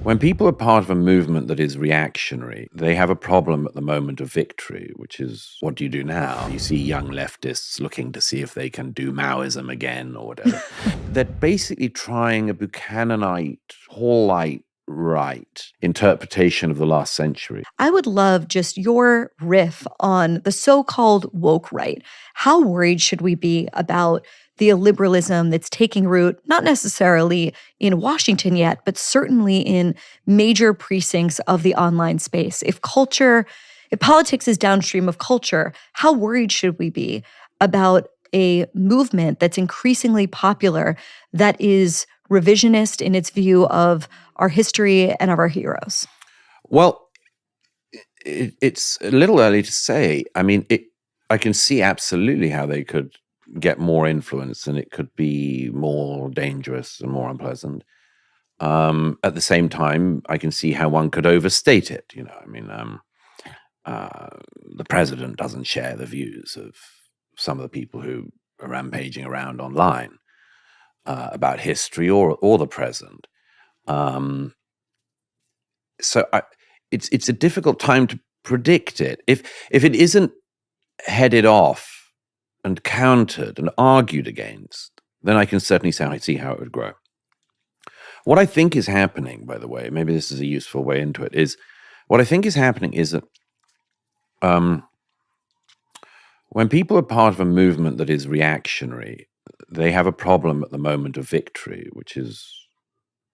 When people are part of a movement that is reactionary, they have a problem at the moment of victory, which is, what do you do now? You see young leftists looking to see if they can do Maoism again or whatever. They're basically trying a Buchananite, Hallite right interpretation of the last century. I would love just your riff on the so-called woke right. How worried should we be about the illiberalism that's taking root, not necessarily in Washington yet, but certainly in major precincts of the online space? If politics is downstream of culture, how worried should we be about a movement that's increasingly popular that is revisionist in its view of our history and of our heroes? Well, it's a little early to say. I mean, I can see absolutely how they could get more influence and it could be more dangerous and more unpleasant. At the same time, I can see how one could overstate it. I mean, the president doesn't share the views of some of the people who are rampaging around online about history or the present. So it's a difficult time to predict it. If it isn't headed off and countered and argued against, then I can certainly see how it would grow. What I think is happening, by the way, maybe this is a useful way into it, is what I think is happening is that when people are part of a movement that is reactionary, they have a problem at the moment of victory, which is,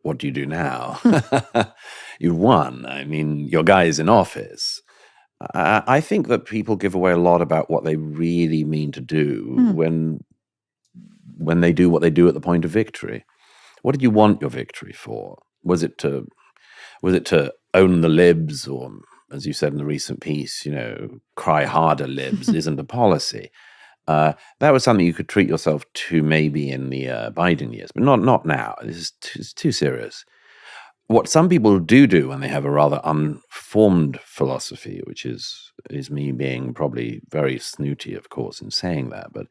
what do you do now? You won. I mean, your guy is in office. I think that people give away a lot about what they really mean to do when they do what they do at the point of victory. What did you want your victory for? Was it to own the libs, or, as you said in the recent piece, cry harder libs isn't a policy? That was something you could treat yourself to maybe in the Biden years, but not now. This is too serious. What some people do when they have a rather unformed philosophy, which is me being probably very snooty, of course, in saying that, but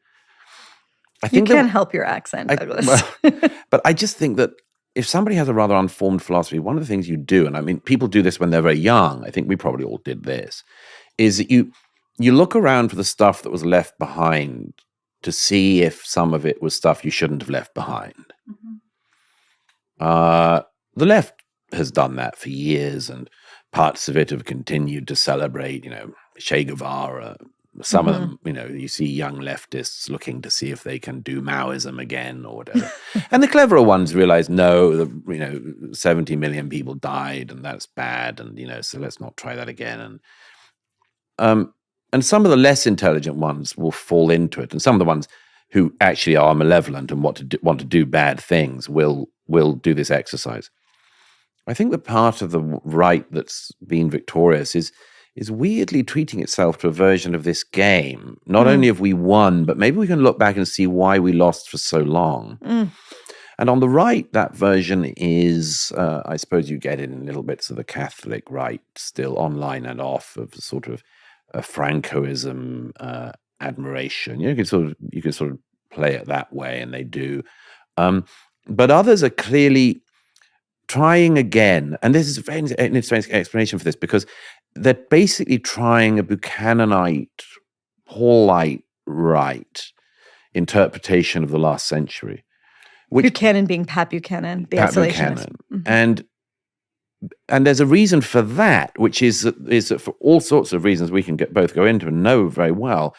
I think you can't help your accent, Douglas. But I just think that if somebody has a rather unformed philosophy, one of the things you do, and I mean, people do this when they're very young, I think we probably all did this, is that you look around for the stuff that was left behind to see if some of it was stuff you shouldn't have left behind. The left has done that for years, and parts of it have continued to celebrate, Che Guevara. Some of them, you see young leftists looking to see if they can do Maoism again or whatever. And the cleverer ones realize, no, 70 million people died and that's bad. And, so let's not try that again. And some of the less intelligent ones will fall into it. And some of the ones who actually are malevolent and want to do bad things will do this exercise. I think the part of the right that's been victorious is weirdly treating itself to a version of this game. Not only have we won, but maybe we can look back and see why we lost for so long. And on the right, that version is, I suppose you get it in little bits of the Catholic right, still online and off, of sort of a Francoism admiration. You can sort of play it that way, and they do. But others are clearly trying again, and this is an interesting explanation for this, because they're basically trying a Buchananite, Hallite right interpretation of the last century. Buchanan being Pat Buchanan, the isolationist. And there's a reason for that, which is that for all sorts of reasons we can both go into and know very well.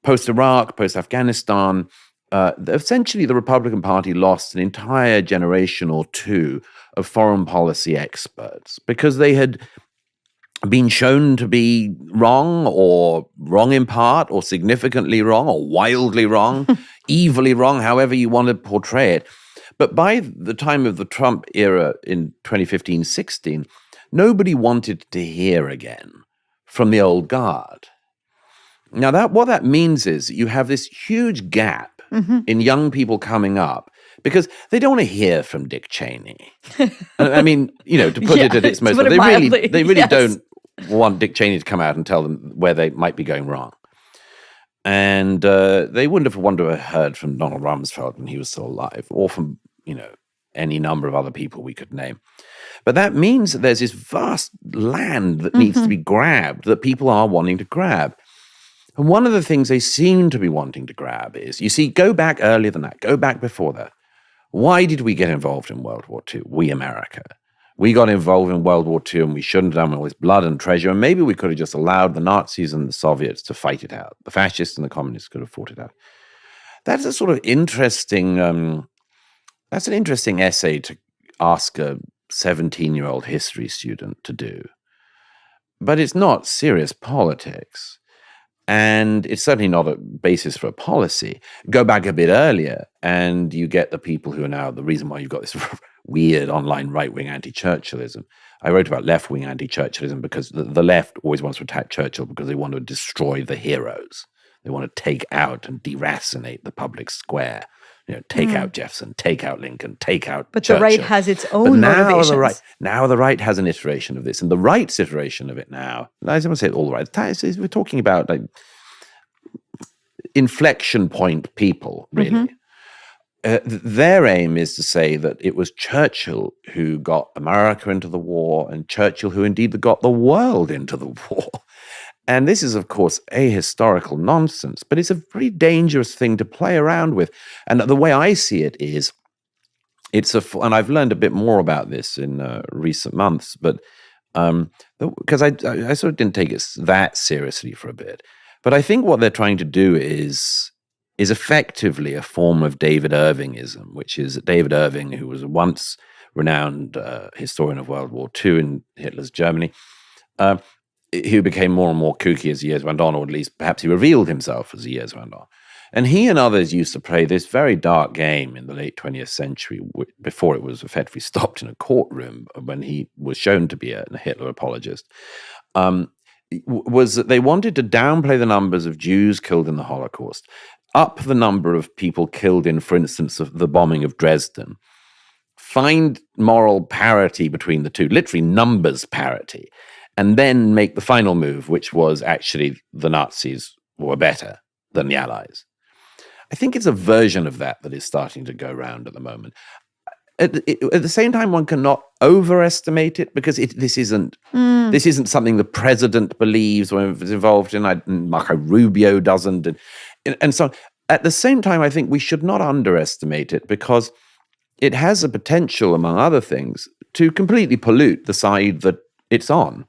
Post-Iraq, post-Afghanistan, essentially the Republican Party lost an entire generation or two of foreign policy experts because they had been shown to be wrong, or wrong in part, or significantly wrong, or wildly wrong, evilly wrong, however you want to portray it. But by the time of the Trump era in 2015-16, nobody wanted to hear again from the old guard. Now, what that means is you have this huge gap in young people coming up because they don't want to hear from Dick Cheney. I mean, to put it at its most, they really don't want Dick Cheney to come out and tell them where they might be going wrong. And they wouldn't have wanted to have heard from Donald Rumsfeld when he was still alive, or from, any number of other people we could name. But that means that there's this vast land that needs to be grabbed, that people are wanting to grab. And one of the things they seem to be wanting to grab is, you see, go back earlier than that, go back before that. Why did we get involved in World War II? We, America. We got involved in World War II, and we shouldn't have done all this blood and treasure. And maybe we could have just allowed the Nazis and the Soviets to fight it out. The fascists and the communists could have fought it out. That's a sort of interesting, that's an interesting essay to ask a 17-year-old history student to do. But it's not serious politics. And it's certainly not a basis for a policy. Go back a bit earlier, and you get the people who are now the reason why you've got this weird online right-wing anti-Churchillism. I wrote about left-wing anti-Churchillism because the left always wants to attack Churchill because they want to destroy the heroes. They want to take out and deracinate the public square. Take out Jefferson, take out Lincoln, take out Churchill. The right has its own motivations. Now the right has an iteration of this. And the right's iteration of it now, I don't want to say all the right, we're talking about like inflection point people, really. Their aim is to say that it was Churchill who got America into the war, and Churchill who indeed got the world into the war. And this is, of course, ahistorical nonsense, but it's a very dangerous thing to play around with. And the way I see it is, and I've learned a bit more about this in recent months, but because I sort of didn't take it that seriously for a bit. But I think what they're trying to do is effectively a form of David Irvingism, which is David Irving, who was a once renowned historian of World War II in Hitler's Germany, who became more and more kooky as the years went on, or at least perhaps he revealed himself as the years went on. And he and others used to play this very dark game in the late 20th century, before it was effectively stopped in a courtroom when he was shown to be a Hitler apologist, was that they wanted to downplay the numbers of Jews killed in the Holocaust, up the number of people killed in, for instance, of the bombing of Dresden, find moral parity between the two, literally numbers parity, and then make the final move, which was actually the Nazis were better than the Allies. I think it's a version of that is starting to go around at the moment. At the same time, one cannot overestimate it, because this isn't something the president believes or is involved in. Marco Rubio doesn't, and so at the same time, I think we should not underestimate it, because it has a potential, among other things, to completely pollute the side that it's on.